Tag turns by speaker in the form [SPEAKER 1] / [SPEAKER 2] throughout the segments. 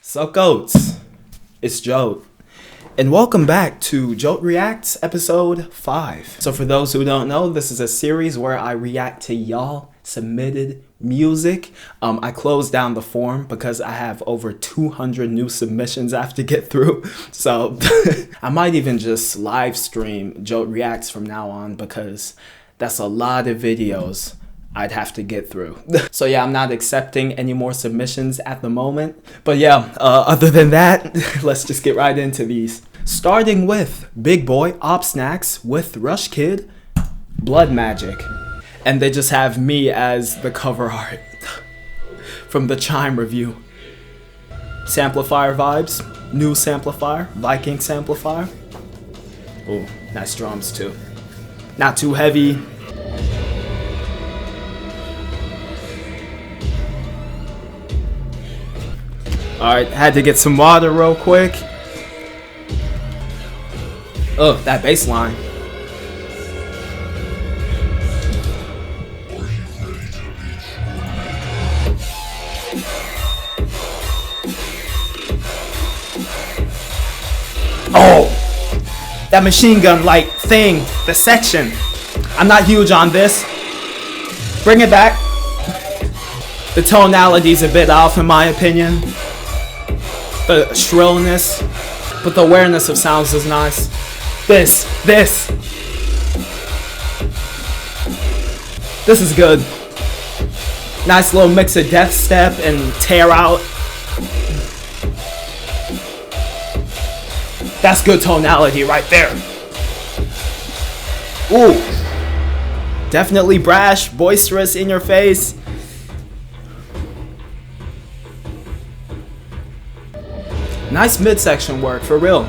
[SPEAKER 1] Sup-goats, it's Joat, and welcome back to Joat Reacts episode 5. So for those who don't know, this is a series where I react to y'all submitted music. I closed down the form because I have over 200 new submissions I have to get through. So I might even just live stream Joat Reacts from now on because that's a lot of videos I'd have to get through. So yeah, I'm not accepting any more submissions at the moment. But yeah, other than that, let's just get right into these. Starting with Big Boy AwpSnax with Rushkid, Blood Magic. And they just have me as the cover art from the Chime review. Samplifier vibes, new Samplifier, Viking Samplifier. Oh, nice drums too. Not too heavy. Alright, had to get some water real quick. Ugh, that bass line. Oh! That machine gun like thing, the section. I'm not huge on this. Bring it back. The tonality's a bit off in my opinion. The shrillness, but the awareness of sounds is nice. This is good. Nice little mix of death step and tear out. That's good tonality right there. Ooh, definitely brash, boisterous, in your face. Nice midsection work, for real.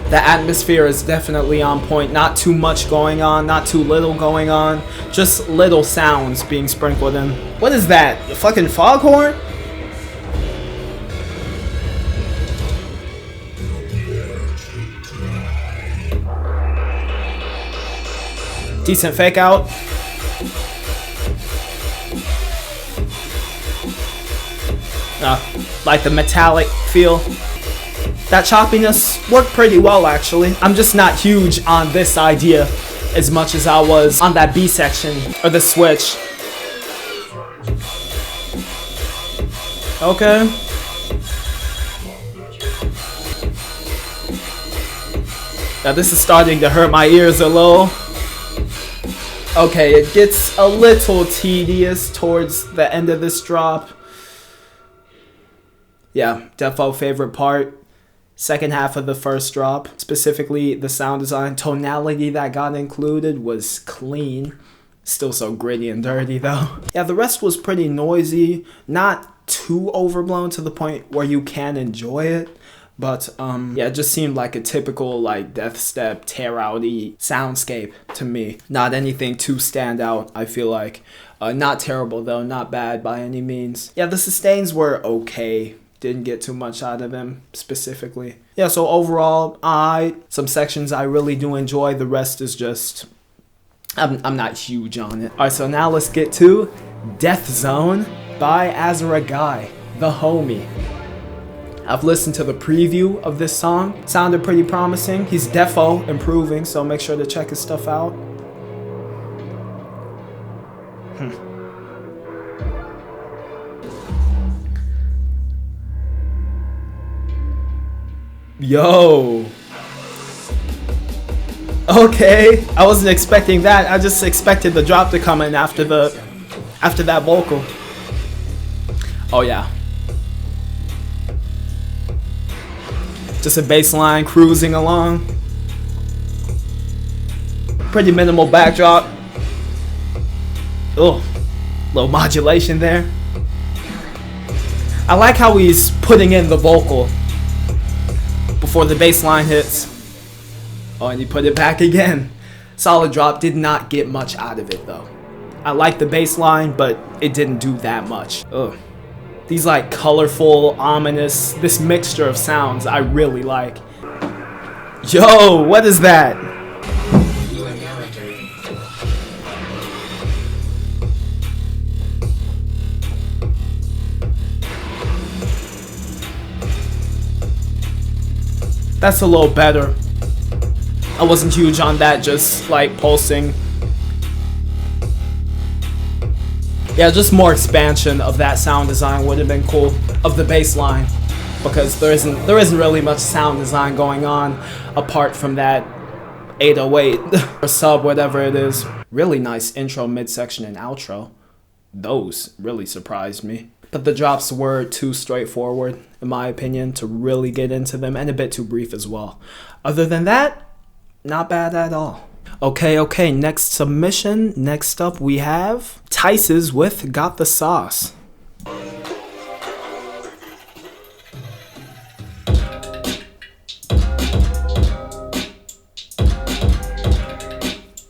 [SPEAKER 1] The atmosphere is definitely on point. Not too much going on, not too little going on. Just little sounds being sprinkled in. What is that? The fucking foghorn? Decent fake out. Like the metallic feel. That choppiness worked pretty well actually. I'm just not huge on this idea as much as I was on that B section or the switch. Okay. Now this is starting to hurt my ears a little. Okay, it gets a little tedious towards the end of this drop. Yeah, defo favorite part. Second half of the first drop, specifically the sound design. Tonality that got included was clean. Still so gritty and dirty though. Yeah, the rest was pretty noisy. Not too overblown to the point where you can enjoy it. But yeah, it just seemed like a typical like death step, tear outy soundscape to me. Not anything too stand out, I feel like. Not terrible though, not bad by any means. Yeah, the sustains were okay. Didn't get too much out of them specifically. Yeah, so overall, some sections I really do enjoy. The rest is just, I'm not huge on it. Alright, so now let's get to Death Zone by AZRAEL Ghai, the homie. I've listened to the preview of this song. Sounded pretty promising. He's defo improving, so make sure to check his stuff out. Yo. Okay, I wasn't expecting that. I just expected the drop to come in after that vocal. Oh yeah. Just a bass line cruising along. Pretty minimal backdrop. Oh, little modulation there. I like how he's putting in the vocal before the bass line hits. Oh, and he put it back again. Solid drop. Did not get much out of it though. I like the bass line, but it didn't do that much. Ugh. These like colorful, ominous, this mixture of sounds I really like. Yo, what is that? That's a little better. I wasn't huge on that, just like pulsing. Yeah, just more expansion of that sound design would have been cool, of the bass line, because there isn't really much sound design going on apart from that 808 or sub, whatever it is. Really nice intro, midsection, and outro. Those really surprised me. But the drops were too straightforward, in my opinion, to really get into them, and a bit too brief as well. Other than that, not bad at all. Okay, next submission. Next up we have Tices with Got the Sauce.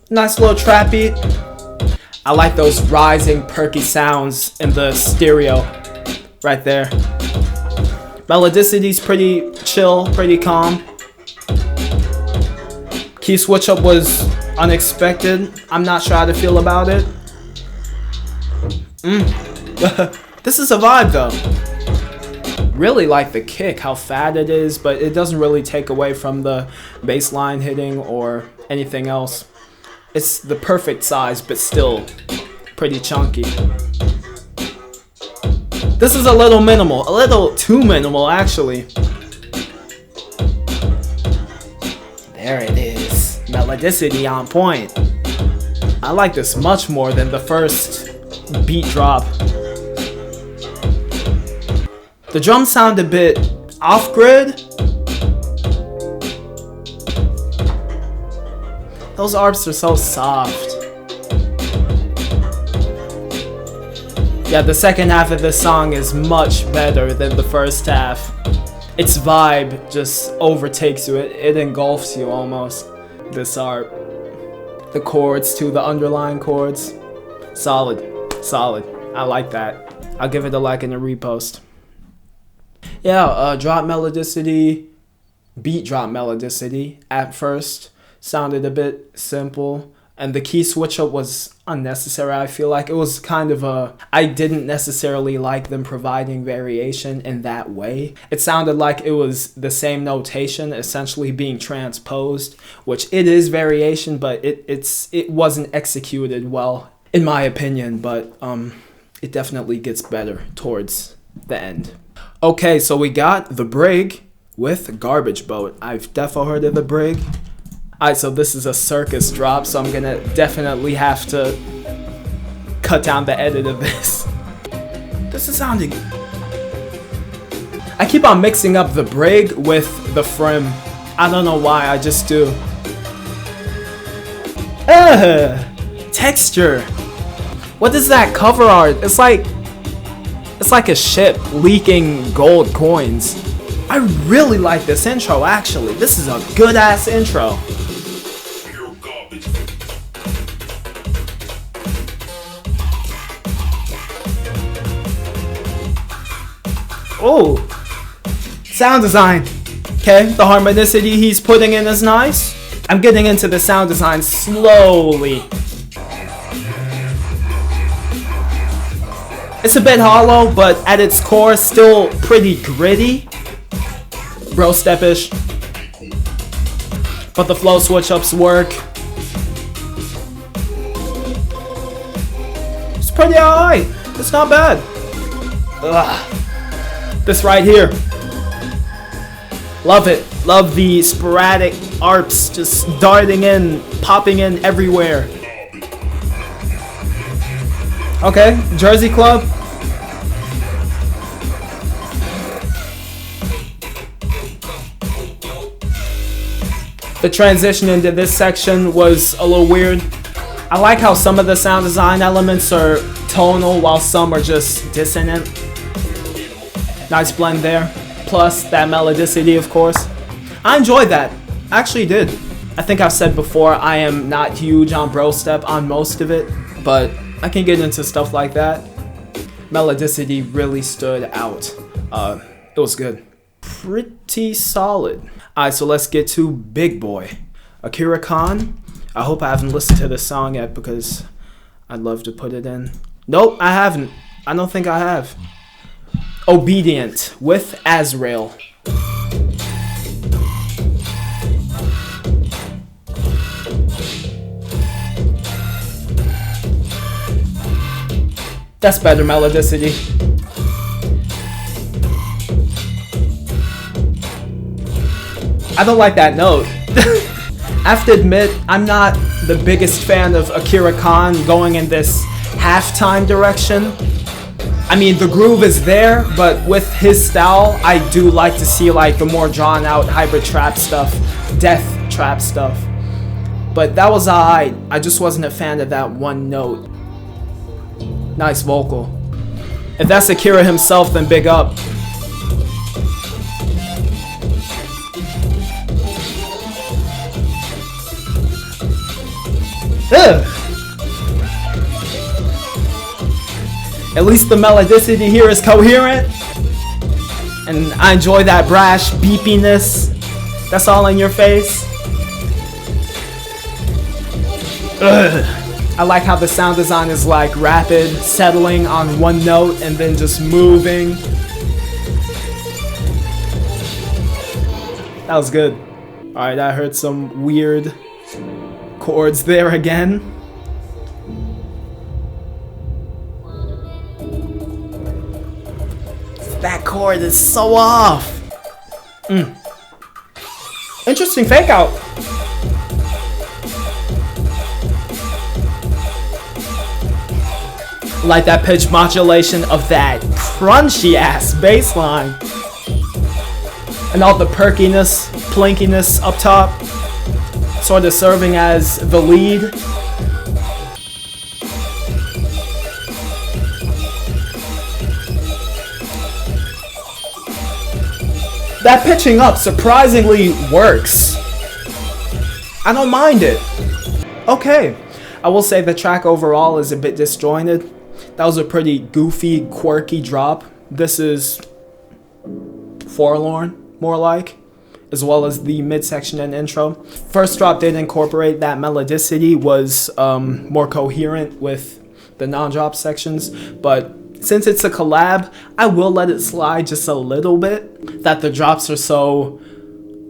[SPEAKER 1] Nice little trap beat. I like those rising perky sounds in the stereo right there. Melodicity's pretty chill, pretty calm. Key switch up was unexpected. I'm not sure how to feel about it. This is a vibe though. Really like the kick, how fat it is, but it doesn't really take away from the bass line hitting or anything else. It's the perfect size, but still pretty chunky. This is a little minimal, a little too minimal actually. There it is, melodicity on point. I like this much more than the first beat drop. The drums sound a bit off-grid. Those arps are so soft. Yeah, the second half of this song is much better than the first half. Its vibe just overtakes you. It engulfs you almost. This arp. The chords too, the underlying chords. Solid. I like that. I'll give it a like and a repost. Yeah, drop melodicity, beat drop melodicity at first sounded a bit simple, and the key switch up was unnecessary. I feel like it was kind of I didn't necessarily like them providing variation in that way. It sounded like it was the same notation essentially being transposed, which it is variation, but it wasn't executed well in my opinion, but it definitely gets better towards the end. Okay, so we got the Brig with Garbage Boat. I've defo heard of the Brig. Alright, so this is a circus drop, so I'm gonna definitely have to cut down the edit of this. This is sounding... I keep on mixing up the Brig with the Frim. I don't know why, I just do. Texture. What is that cover art? It's like a ship leaking gold coins. I really like this intro actually. This is a good ass intro. Oh, sound design. Okay, the harmonicity he's putting in is nice. I'm getting into the sound design slowly. It's a bit hollow, but at its core, still pretty gritty. Bro step-ish. But the flow switch-ups work. It's pretty alright. It's not bad. Ugh. This right here. Love it. Love the sporadic arps just darting in, popping in everywhere. Okay, Jersey Club. The transition into this section was a little weird. I like how some of the sound design elements are tonal while some are just dissonant. Nice blend there. Plus that melodicity, of course. I enjoyed that. I actually did. I think I've said before, I am not huge on bro step on most of it, but I can get into stuff like that. Melodicity really stood out. It was good. Pretty solid. Alright, so let's get to Big Boy. AKIRA Khan. I hope I haven't listened to this song yet because I'd love to put it in. Nope, I haven't. I don't think I have. Obedient with AZRAEL. That's better melodicity. I don't like that note. I have to admit, I'm not the biggest fan of AKIRA Khan going in this halftime direction. I mean, the groove is there, but with his style, I do like to see like the more drawn out hybrid trap stuff, death trap stuff. But that was alright. I just wasn't a fan of that one note. Nice vocal. If that's AKIRA himself, then big up. Ugh. At least the melodicity here is coherent. And I enjoy that brash beepiness that's all in your face. Ugh. I like how the sound design is like rapid, settling on one note and then just moving. That was good. Alright, I heard some weird chords there again. That chord is so off. Interesting fake out. Like that pitch modulation of that crunchy ass bass line. And all the perkiness, plinkiness up top. Sort of serving as the lead. That pitching up surprisingly works. I don't mind it. Okay, I will say the track overall is a bit disjointed. That was a pretty goofy, quirky drop. This is forlorn, more like, as well as the midsection and intro. First drop did incorporate that melodicity, was more coherent with the non-drop sections, but since it's a collab, I will let it slide just a little bit, that the drops are so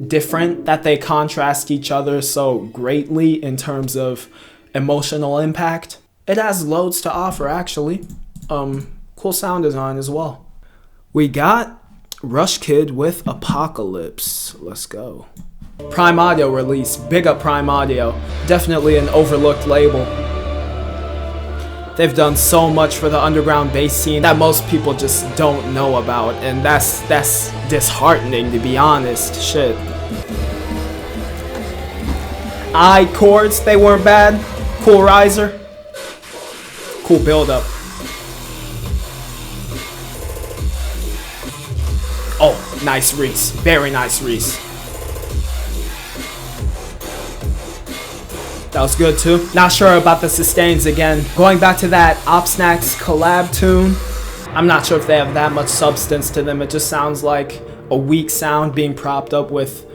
[SPEAKER 1] different, that they contrast each other so greatly in terms of emotional impact. It has loads to offer, actually. Cool sound design as well. We got Rushkid with Apocalypse. Let's go. Prime Audio release. Big up Prime Audio. Definitely an overlooked label. They've done so much for the underground bass scene that most people just don't know about, and that's disheartening, to be honest. Shit. Chords, they weren't bad. Cool riser. Cool build up. Oh, nice Reese. Very nice Reese. That was good too. Not sure about the sustains again. Going back to that AwpSnax collab tune, I'm not sure if they have that much substance to them. It just sounds like a weak sound being propped up with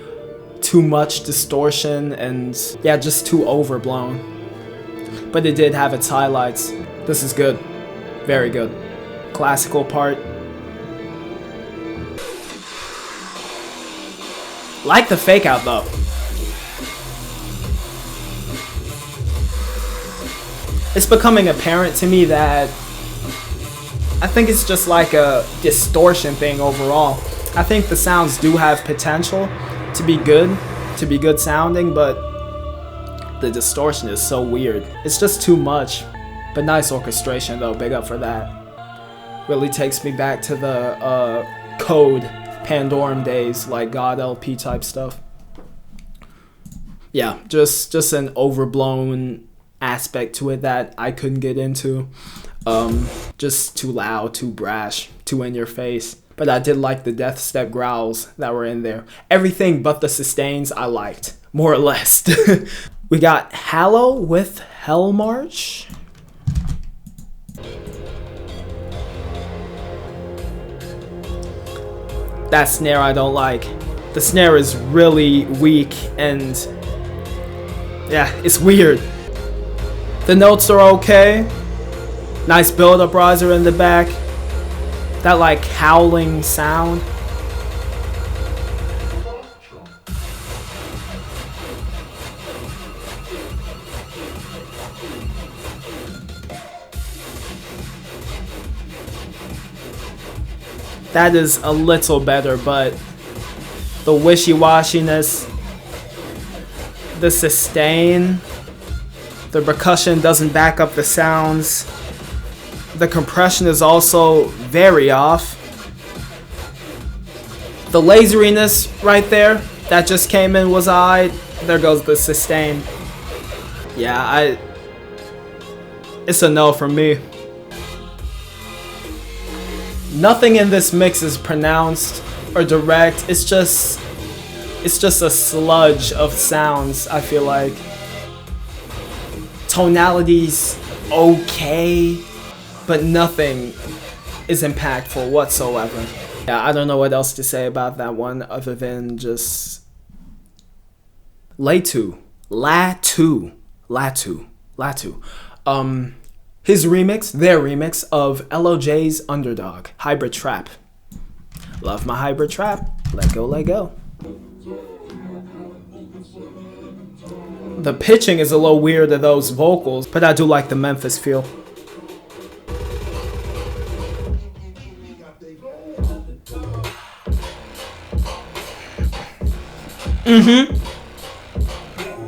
[SPEAKER 1] too much distortion and yeah, just too overblown. But it did have its highlights. This is good. Very good. Classical part. Like the fake out though. It's becoming apparent to me that I think it's just like a distortion thing overall. I think the sounds do have potential to be good sounding, but the distortion is so weird. It's just too much. But nice orchestration though, big up for that. Really takes me back to the Code Pandorum days, like God LP type stuff. Yeah, just an overblown aspect to it that I couldn't get into. Just too loud, too brash, too in your face. But I did like the death step growls that were in there. Everything but the sustains I liked, more or less. We got Hallow with Hell March. That snare I don't like. The snare is really weak and yeah, it's weird. The notes are okay. Nice build-up riser in the back. That like howling sound. That is a little better, but the wishy-washiness, the sustain, the percussion doesn't back up the sounds. The compression is also very off. The laseriness right there that just came in was alright. There goes the sustain. Yeah, it's a no from me. Nothing in this mix is pronounced or direct. It's just a sludge of sounds, I feel like. Tonality's okay, but nothing is impactful whatsoever. Yeah, I don't know what else to say about that one other than just Latu. His remix, their remix of LOJ's Underdog, Hybrid Trap. Love my hybrid trap. Let go, let go. The pitching is a little weird of those vocals, but I do like the Memphis feel.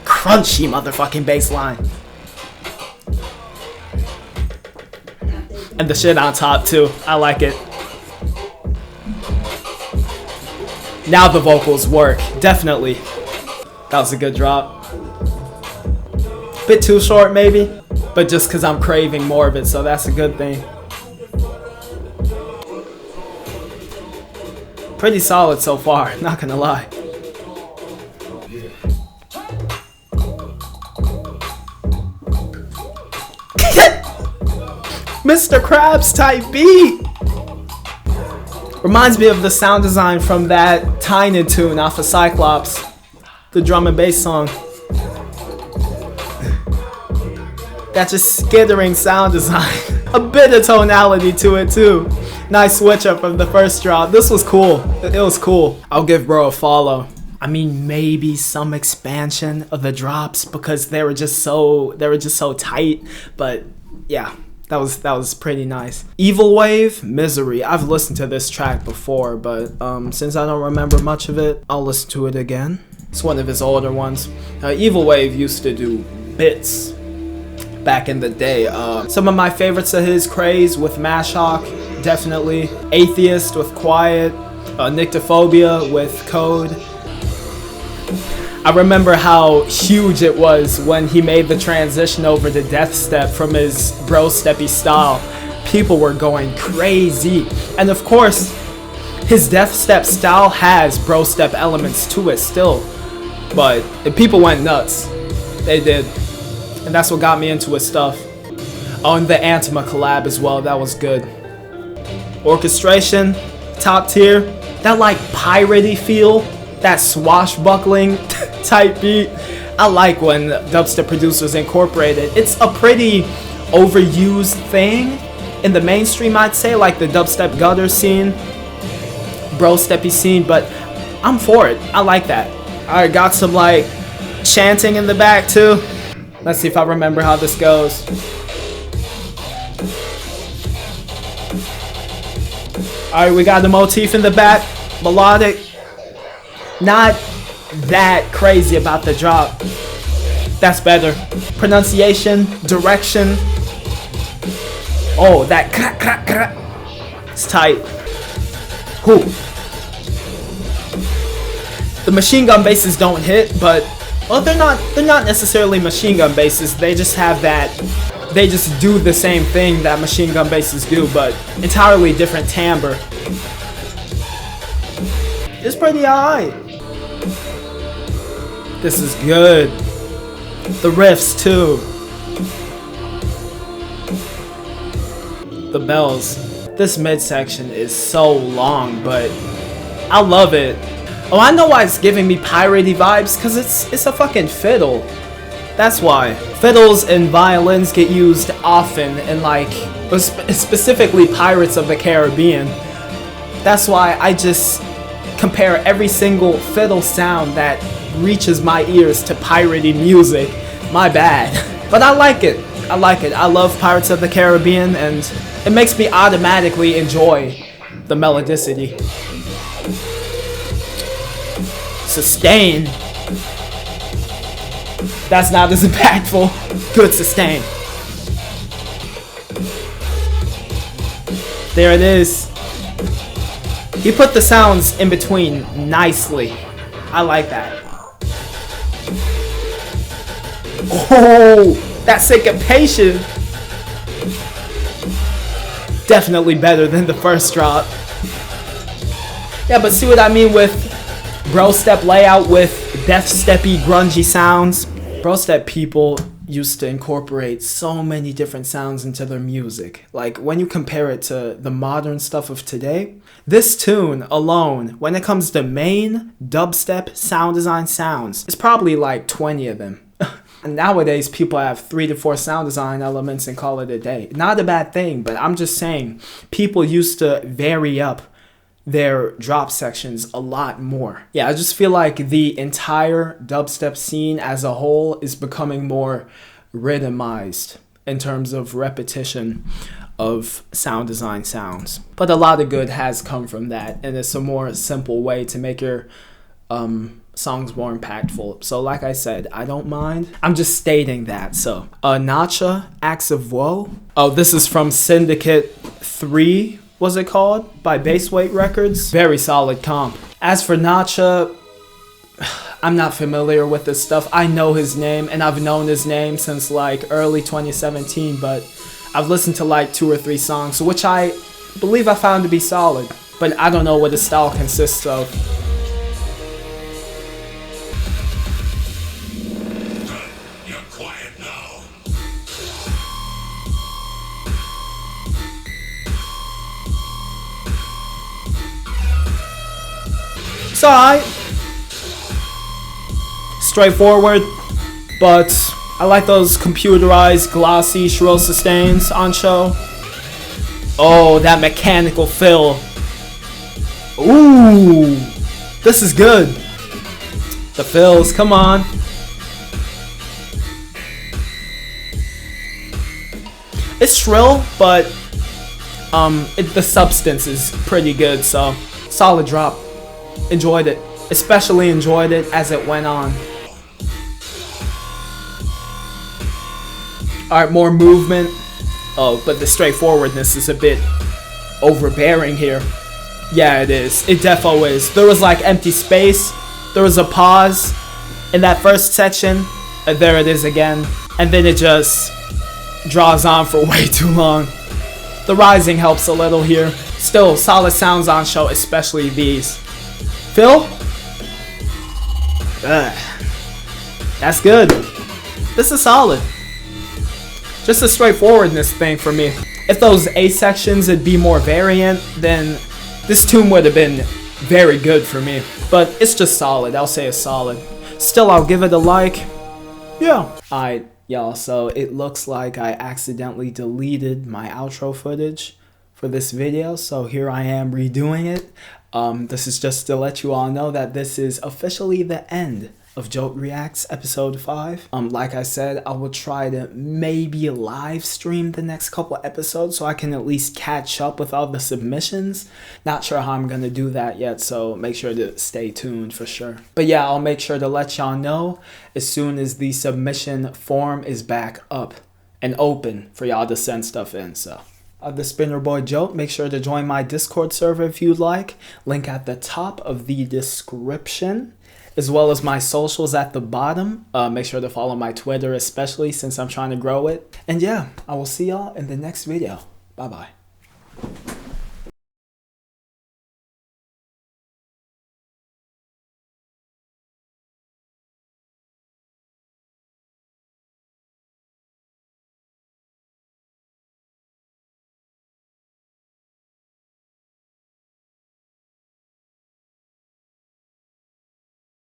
[SPEAKER 1] Crunchy motherfucking bass line. And the shit on top too. I like it. Now the vocals work. Definitely. That was a good drop. Bit too short maybe, but just because I'm craving more of it, so that's a good thing. Pretty solid so far, not gonna lie. Mr. Krabs type beat! Reminds me of the sound design from that Tiny tune off of Cyclops. The drum and bass song. That just skittering sound design. A bit of tonality to it too. Nice switch up from the first drop. This was cool. It was cool. I'll give bro a follow. I mean, maybe some expansion of the drops because they were just so tight. But yeah, that was pretty nice. Evilwave, Misery. I've listened to this track before, but since I don't remember much of it, I'll listen to it again. It's one of his older ones. Evilwave used to do bits back in the day. Some of my favorites of his: Craze with Mashhawk, definitely. Atheist with Quiet. Nyctophobia with Code. I remember how huge it was when he made the transition over to Death Step from his bro steppy style. People were going crazy. And of course, his Death Step style has bro step elements to it still. But people went nuts. They did. And that's what got me into his stuff. Oh, and the Antima collab as well. That was good. Orchestration, top tier. That like piratey feel. That swashbuckling type beat. I like when dubstep producers incorporate it. It's a pretty overused thing in the mainstream, I'd say, like the dubstep gutter scene, bro steppy scene, but I'm for it. I like that. I got some like chanting in the back too. Let's see if I remember how this goes. Alright, we got the motif in the back, melodic. Not that crazy about the drop. That's better. Pronunciation, direction. Oh, that crack, crack, crack. It's tight. Whew. The machine gun basses don't hit, but well, they're not necessarily machine gun basses. They just have that. They just do the same thing that machine gun basses do, but entirely different timbre. It's pretty alright. This is good. The riffs too. The bells. This midsection is so long, but I love it. Oh, I know why it's giving me piratey vibes, because it's a fucking fiddle. That's why. Fiddles and violins get used often in like, specifically Pirates of the Caribbean. That's why I just compare every single fiddle sound that reaches my ears to piratey music. My bad. But I like it. I like it. I love Pirates of the Caribbean, and it makes me automatically enjoy the melodicity. Sustain. That's not as impactful. Good sustain. There it is. He put the sounds in between nicely. I like that. Oh, that syncopation. Definitely better than the first drop. Yeah, but see what I mean with bro step layout with death steppy grungy sounds? Bro step people used to incorporate so many different sounds into their music. Like when you compare it to the modern stuff of today, this tune alone, when it comes to main dubstep sound design sounds, it's probably like 20 of them. And nowadays people have 3 to 4 sound design elements and call it a day. Not a bad thing, but I'm just saying people used to vary up their drop sections a lot more. Yeah, I just feel like the entire dubstep scene as a whole is becoming more rhythmized in terms of repetition of sound design sounds. But a lot of good has come from that, and it's a more simple way to make your songs more impactful. So like I said, I don't mind. I'm just stating that. So Nacha, Acts of Woe. Oh, this is from Syndicate 3, was it called? By Baseweight Records. Very solid comp. As for Nacha, I'm not familiar with this stuff. I know his name, and I've known his name since like early 2017, but I've listened to like 2 or 3 songs, which I believe I found to be solid, but I don't know what his style consists of. It's alright. Straightforward, but I like those computerized, glossy, shrill sustains on show. Oh, that mechanical fill. Ooh, this is good. The fills, come on. It's shrill, but the substance is pretty good, so solid drop. Enjoyed it. Especially enjoyed it as it went on. Alright, more movement. Oh, but the straightforwardness is a bit overbearing here. Yeah, it is. It defo is. There was like empty space. There was a pause in that first section. And there it is again. And then it just draws on for way too long. The rising helps a little here. Still, solid sounds on show, especially these. Phil? That's good. This is solid. Just a straightforwardness thing for me. If those A sections would be more variant, then this tune would have been very good for me. But it's just solid. I'll say it's solid. Still, I'll give it a like. Yeah. Alright, y'all. So it looks like I accidentally deleted my outro footage for this video. So here I am redoing it. This is just to let you all know that this is officially the end of Joat Reacts episode 5. Like I said, I will try to maybe live stream the next couple episodes so I can at least catch up with all the submissions. Not sure how I'm gonna do that yet, so make sure to stay tuned for sure. But yeah, I'll make sure to let y'all know as soon as the submission form is back up and open for y'all to send stuff in. So the Spinner Boy Joat, make sure to join my Discord server if you'd like. Link at the top of the description, as well as my socials at the bottom. Make sure to follow my Twitter, especially since I'm trying to grow it. And yeah, I will see y'all in the next video. Bye bye.